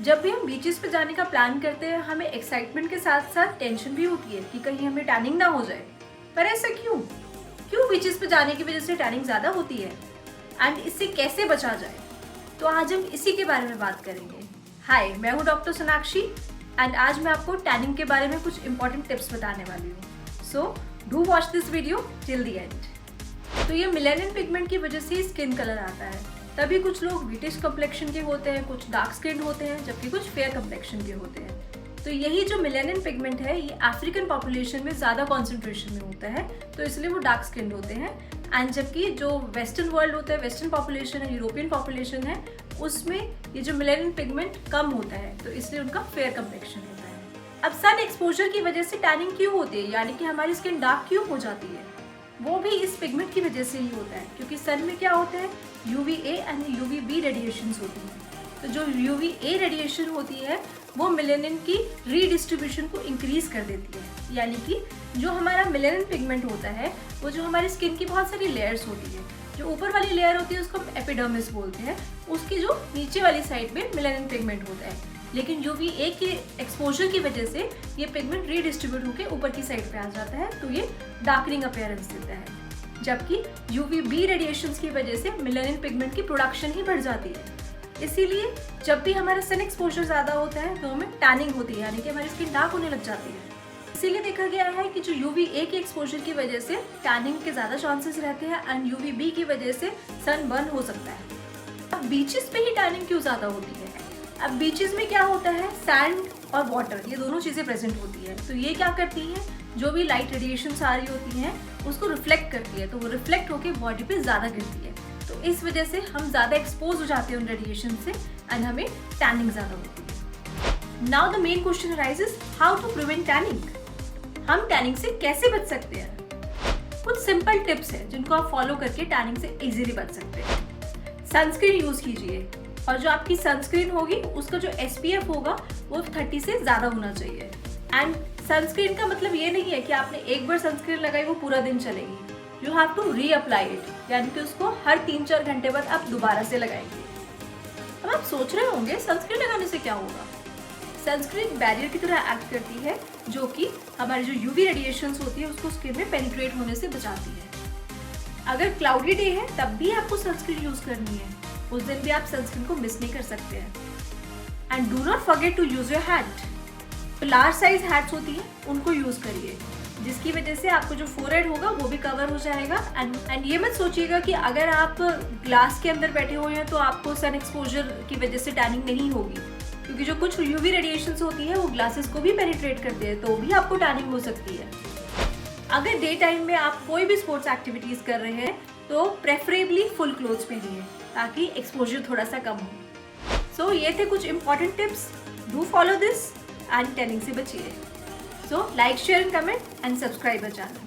जब भी हम बीचेस पे जाने का प्लान करते हैं हमें एक्साइटमेंट के साथ साथ टेंशन भी होती है कि कहीं हमें टैनिंग ना हो जाए। पर ऐसा क्यों? क्यों बीचेस पे जाने की वजह से टैनिंग ज़्यादा होती है एंड इससे कैसे बचा जाए? तो आज हम इसी के बारे में बात करेंगे। हाय, मैं हूँ डॉक्टर सोनाक्षी एंड आज मैं आपको टैनिंग के बारे में कुछ इंपॉर्टेंट टिप्स बताने वाली हूँ। So do watch this video till the end. तो ये मेलानिन पिगमेंट की वजह से स्किन कलर आता है। तभी कुछ लोग ब्रिटिश कम्प्लेक्शन के होते हैं, कुछ डार्क स्किन होते हैं, जबकि कुछ फेयर कम्प्लेक्शन के होते हैं। तो यही जो मेलानिन पिगमेंट है ये अफ्रीकन पॉपुलेशन में ज़्यादा कॉन्सेंट्रेशन में होता है, तो इसलिए वो डार्क स्किन होते हैं। एंड जबकि जो वेस्टर्न वर्ल्ड होता है, वेस्टर्न पॉपुलेशन है, यूरोपियन पॉपुलेशन है, उसमें ये जो मेलानिन पिगमेंट कम होता है, तो इसलिए उनका फेयर कम्प्लेक्शन होता है। अब सन एक्सपोजर की वजह से टैनिंग क्यों होती है, यानी कि हमारी स्किन डार्क क्यों हो जाती है? वो भी इस पिगमेंट की वजह से ही होता है, क्योंकि सन में क्या होता है, UVA एंड UVB रेडिएशंस होती हैं। तो जो UVA रेडिएशन होती है वो मेलानिन की रीडिस्ट्रीब्यूशन को इंक्रीज कर देती है, यानी कि जो हमारा मेलानिन पिगमेंट होता है वो जो हमारी स्किन की बहुत सारी लेयर्स होती है, जो ऊपर वाली लेयर होती है उसको हम एपिडर्मिस बोलते हैं, उसकी जो नीचे वाली साइड में मेलानिन पिगमेंट होता है। लेकिन UVA के एक्सपोजर की वजह से ये पिगमेंट रीडिस्ट्रीब्यूट होकर ऊपर की साइड पे आ जाता है, तो ये डार्कनिंग अपीयरेंस देता है। जबकि UVB रेडिएशंस की वजह से मेलानिन पिगमेंट की प्रोडक्शन ही बढ़ जाती है। इसीलिए जब भी हमारा सन एक्सपोजर ज़्यादा होता है तो हमें टैनिंग होती है, यानी कि हमारी स्किन डार्क होने लग जाती है। इसीलिए देखा गया है कि जो UVA के एक्सपोजर की वजह से टैनिंग के ज़्यादा चांसेस रहते हैं एंड UVB की वजह से सन बर्न हो सकता है। अब बीचेस पे ही टैनिंग क्यों ज़्यादा होती है? अब बीचेस में क्या होता है, सैंड और वाटर, ये दोनों चीज़ें प्रेजेंट होती है। तो ये क्या करती हैं, जो भी लाइट रेडिएशंस आ रही होती हैं उसको रिफ्लेक्ट करती है, तो वो रिफ्लेक्ट होकर बॉडी पे ज़्यादा गिरती है। तो इस वजह से हम ज़्यादा एक्सपोज हो जाते हैं उन रेडिएशन से एंड हमें टैनिंग ज़्यादा होती है। Now the main question arises, how to prevent tanning? हम टैनिंग से कैसे बच सकते हैं? कुछ सिंपल टिप्स हैं जिनको आप फॉलो करके टैनिंग से इजीली बच सकते हैं। सनस्क्रीन यूज़ कीजिए, और जो आपकी सनस्क्रीन होगी उसका जो SPF होगा वो 30 से ज़्यादा होना चाहिए। एंड सनस्क्रीन का मतलब ये नहीं है कि आपने एक बार सनस्क्रीन लगाई वो पूरा दिन चलेगी। You have to reapply it, यानी कि उसको हर 3-4 घंटे बाद आप दोबारा से लगाएंगे। अब आप सोच रहे होंगे सनस्क्रीन लगाने से क्या होगा? सनस्क्रीन बैरियर की तरह एक्ट करती है, जो कि हमारी जो UV रेडिएशंस होती है उसको स्किन में पेनिट्रेट होने से बचाती है। अगर क्लाउडी डे है तब भी आपको सनस्क्रीन यूज़ करनी है, उस दिन भी आप सनस्क्रीन को मिस नहीं कर सकते हैं। And do not forget to use your hat. तो लार्ज साइज हैट्स होती हैं उनको यूज़ करिए, जिसकी वजह से आपको जो फोरहेड होगा वो भी कवर हो जाएगा। एंड ये मत सोचिएगा कि अगर आप ग्लास के अंदर बैठे हुए हैं तो आपको सन एक्सपोजर की वजह से टैनिंग नहीं होगी, क्योंकि जो कुछ UV रेडिएशंस होती है वो ग्लासेस को भी पेनिट्रेट करते हैं, तो भी आपको टैनिंग हो सकती है। अगर डे टाइम में आप कोई भी स्पोर्ट्स एक्टिविटीज़ कर रहे हैं तो प्रेफरेबली फुल क्लोथ्स पहनिए, ताकि एक्सपोजर थोड़ा सा कम हो। सो ये थे कुछ important tips, do follow this and tanning से बचिए। So like, share and comment and subscribe our channel.